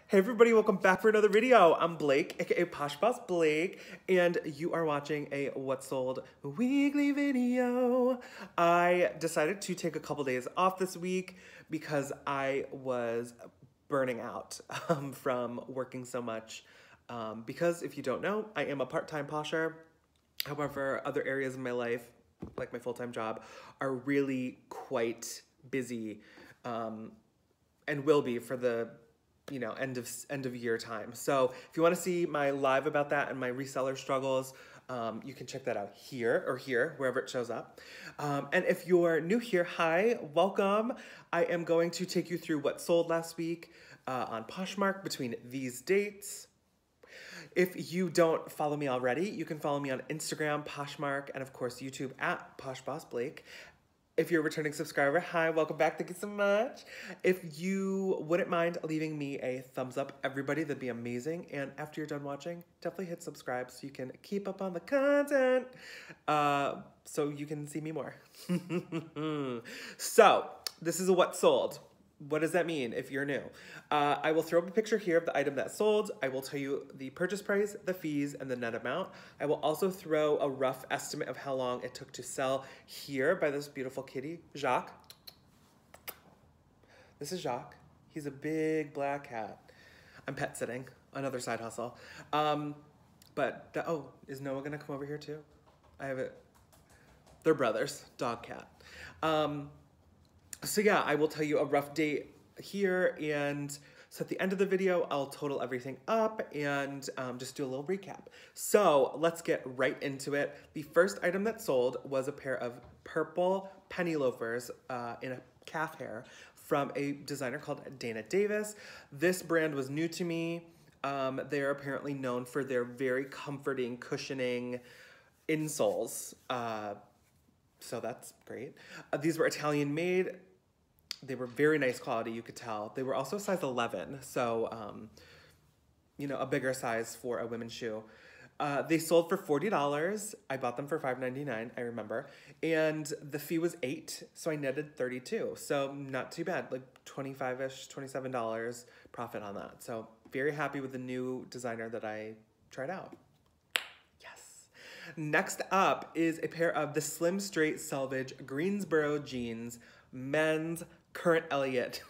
Hey everybody, welcome back for another video. I'm Blake, aka PoshBossBlake, and you are watching a What Sold weekly video. I decided to take a couple days off this week because I was burning out from working so much. Because if you don't know, I am a part-time posher. However, other areas of my life, like my full-time job, are really quite busy and will be for the end of year time. So if you want to see my live about that and my reseller struggles, you can check that out here or here, wherever it shows up. And if you're new here, hi, welcome. I am going to take you through what sold last week on Poshmark between these dates. If you don't follow me already, you can follow me on Instagram, Poshmark, and of course YouTube at PoshBossBlake. If you're a returning subscriber, hi, welcome back, thank you so much. If you wouldn't mind leaving me a thumbs up, everybody, that'd be amazing. And after you're done watching, definitely hit subscribe so you can keep up on the content, so you can see me more. So, this is a what sold. What does that mean if you're new? I will throw up a picture here of the item that sold. I will tell you the purchase price, the fees, and the net amount. I will also throw a rough estimate of how long it took to sell here by this beautiful kitty, Jacques. This is Jacques. He's a big black cat. I'm pet sitting, another side hustle. Is Noah gonna come over here too? I have it. They're brothers, dog, cat. So yeah, I will tell you a rough date here, and so at the end of the video, I'll total everything up and just do a little recap. So let's get right into it. The first item that sold was a pair of purple penny loafers in a calf hair from a designer called Dana Davis. This brand was new to me. They are apparently known for their very comforting, cushioning insoles. So that's great. These were Italian made. They were very nice quality, you could tell. They were also size 11, so, a bigger size for a women's shoe. They sold for $40. I bought them for $5.99, I remember. And the fee was $8, so I netted $32. So not too bad, like $25-ish, $27 profit on that. So very happy with the new designer that I tried out. Next up is a pair of the Slim Straight Selvage Greensboro jeans, men's Current Elliott.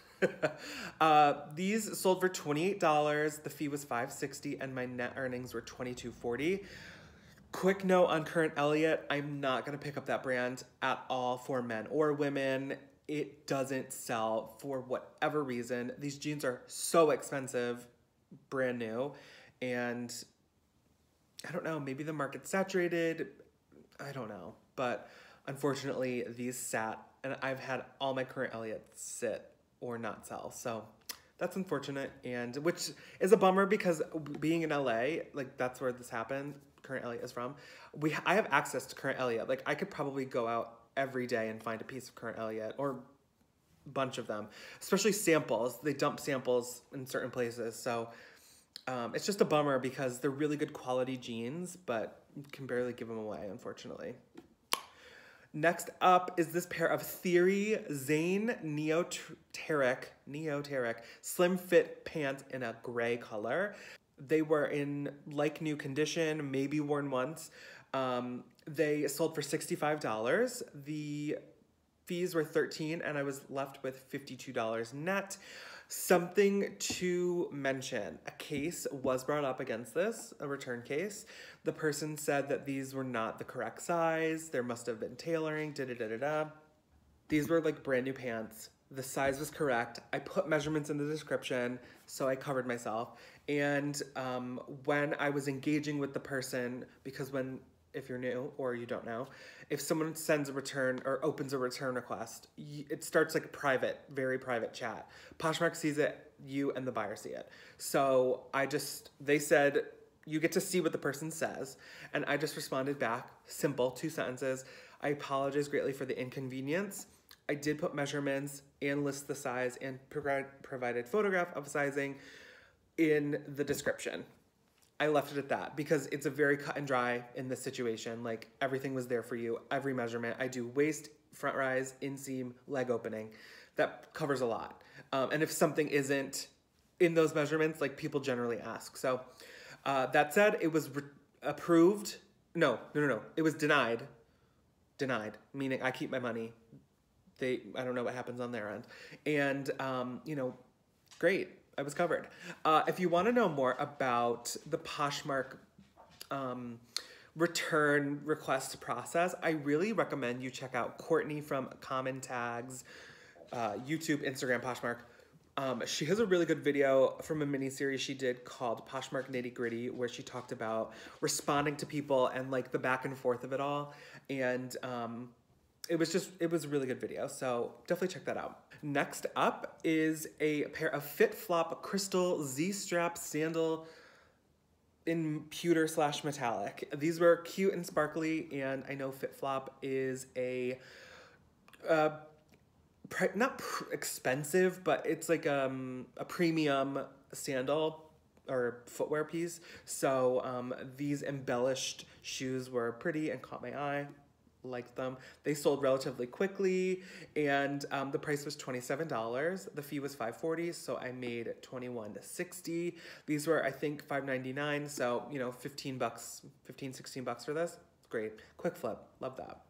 These sold for $28. The fee was $5.60, and my net earnings were $22.40. Quick note on Current Elliott, I'm not gonna pick up that brand at all for men or women. It doesn't sell for whatever reason. These jeans are so expensive, brand new, and I don't know, maybe the market's saturated, I don't know. But unfortunately, these sat, and I've had all my Current Elliott sit or not sell. So that's unfortunate, and which is a bummer because being in LA, like that's where this happened, Current Elliott is from. I have access to Current Elliott. Like I could probably go out every day and find a piece of Current Elliott or a bunch of them, especially samples. They dump samples in certain places. So it's just a bummer because they're really good quality jeans, but you can barely give them away, unfortunately. Next up is this pair of Theory Zane Neoteric Slim Fit pants in a gray color. They were in like new condition, maybe worn once. They sold for $65. The fees were $13, and I was left with $52 net. Something to mention, a case was brought up against this, a return case. The person said that these were not the correct size. There must have been tailoring, da-da-da-da-da. These were like brand new pants. The size was correct. I put measurements in the description, so I covered myself. And when I was engaging with the person, because if you're new or you don't know, if someone sends a return or opens a return request, it starts like a private, very private chat. Poshmark sees it, you and the buyer see it. So they said, you get to see what the person says. And I just responded back, simple, 2 sentences. I apologize greatly for the inconvenience. I did put measurements and list the size and provided photograph of sizing in the description. I left it at that because it's a very cut and dry in this situation. Like everything was there for you, every measurement. I do waist, front rise, inseam, leg opening. That covers a lot. And if something isn't in those measurements, like people generally ask. So that said, it was approved. No. It was denied. Denied, meaning I keep my money. I don't know what happens on their end. And, you know, great. I was covered. If you want to know more about the Poshmark return request process, I really recommend you check out Courtney from Common Tags, YouTube, Instagram, Poshmark. She has a really good video from a mini series she did called Poshmark Nitty Gritty, where she talked about responding to people and like the back and forth of it all. And it was a really good video. So definitely check that out. Next up is a pair of Fit Flop Crystal Z-strap sandal in pewter / metallic. These were cute and sparkly, and I know Fit Flop is a not expensive, but it's like a premium sandal or footwear piece. So these embellished shoes were pretty and caught my eye. Liked them. They sold relatively quickly, and the price was $27. The fee was $5.40, so I made $21.60. These were, I think, $5.99, so, you know, $15, $16 for this. Great. Quick flip. Love that.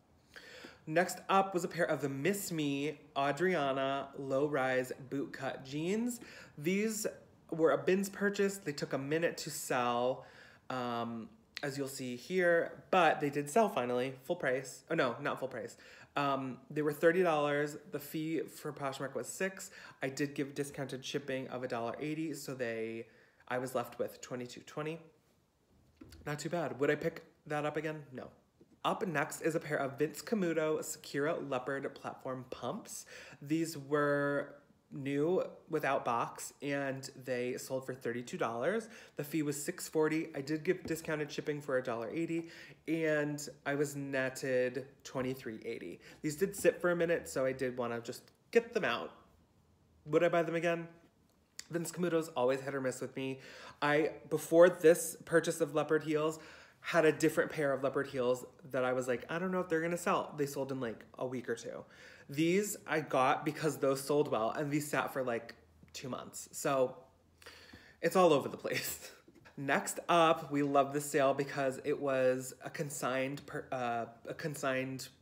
Next up was a pair of the Miss Me Adriana low-rise bootcut jeans. These were a bins purchase. They took a minute to sell, as you'll see here, but they did sell finally, full price. Oh no, not full price. They were $30. The fee for Poshmark was $6. I did give discounted shipping of $1.80, so I was left with $22.20. Not too bad. Would I pick that up again? No. Up next is a pair of Vince Camuto Sakura Leopard platform pumps. These were new without box, and they sold for $32. The fee was $6.40. I did give discounted shipping for $1.80, and I was netted $23.80. These did sit for a minute, so I did want to just get them out. Would I buy them again? Vince Camuto's always hit or miss with me. Before this purchase of leopard heels, had a different pair of leopard heels that I was like, I don't know if they're gonna sell. They sold in like a week or two. These I got because those sold well, and these sat for like 2 months. So it's all over the place. Next up, we love this sale because it was a consigned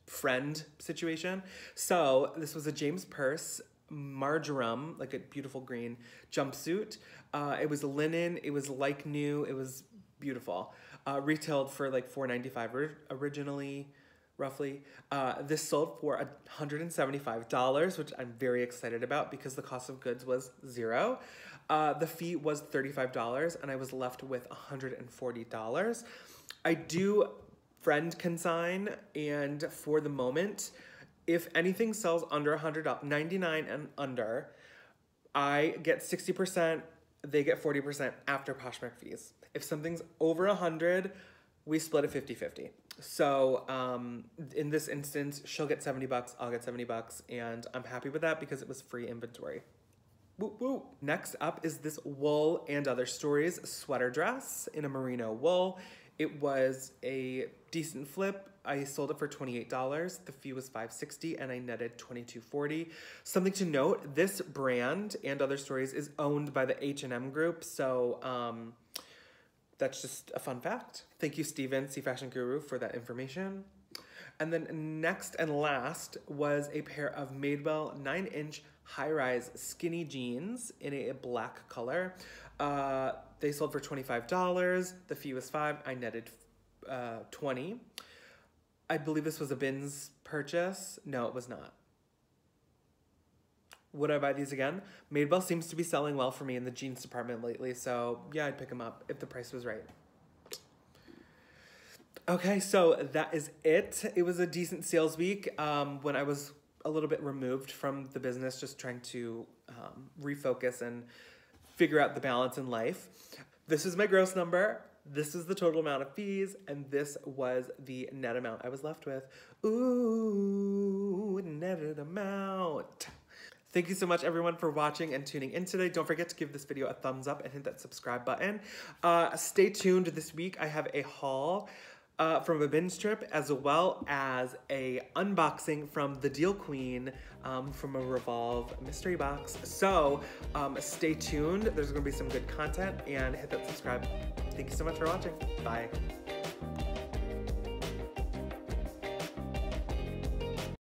friend situation. So this was a James Purse marjoram, like a beautiful green jumpsuit. It was linen. It was like new. It was beautiful. Retailed for like $4.95 originally, roughly. This sold for $175, which I'm very excited about because the cost of goods was $0. The fee was $35, and I was left with $140. I do friend consign, and for the moment, if anything sells under $100, 99 and under, I get 60%, they get 40% after Poshmark fees. If something's over 100, we split it 50-50. So in this instance, she'll get $70, I'll get $70, and I'm happy with that because it was free inventory. Woo woo. Next up is this Wool and Other Stories sweater dress in a merino wool. It was a decent flip. I sold it for $28. The fee was $5.60, and I netted $22.40. Something to note, this brand and Other Stories is owned by the H&M group, so that's just a fun fact. Thank you, Steven, C Fashion Guru, for that information. And then next and last was a pair of Madewell 9-inch high-rise skinny jeans in a black color. They sold for $25. The fee was $5. I netted $20. I believe this was a bins purchase. No, it was not. Would I buy these again? Madewell seems to be selling well for me in the jeans department lately, so yeah, I'd pick them up if the price was right. Okay, so that is it. It was a decent sales week when I was a little bit removed from the business, just trying to refocus and figure out the balance in life. This is my gross number. This is the total amount of fees, and this was the net amount I was left with. Ooh, netted amount. Thank you so much, everyone, for watching and tuning in today. Don't forget to give this video a thumbs up and hit that subscribe button. Stay tuned this week. I have a haul from a binge trip, as well as a unboxing from the Deal Queen from a Revolve mystery box. So stay tuned. There's gonna be some good content, and hit that subscribe. Thank you so much for watching. Bye.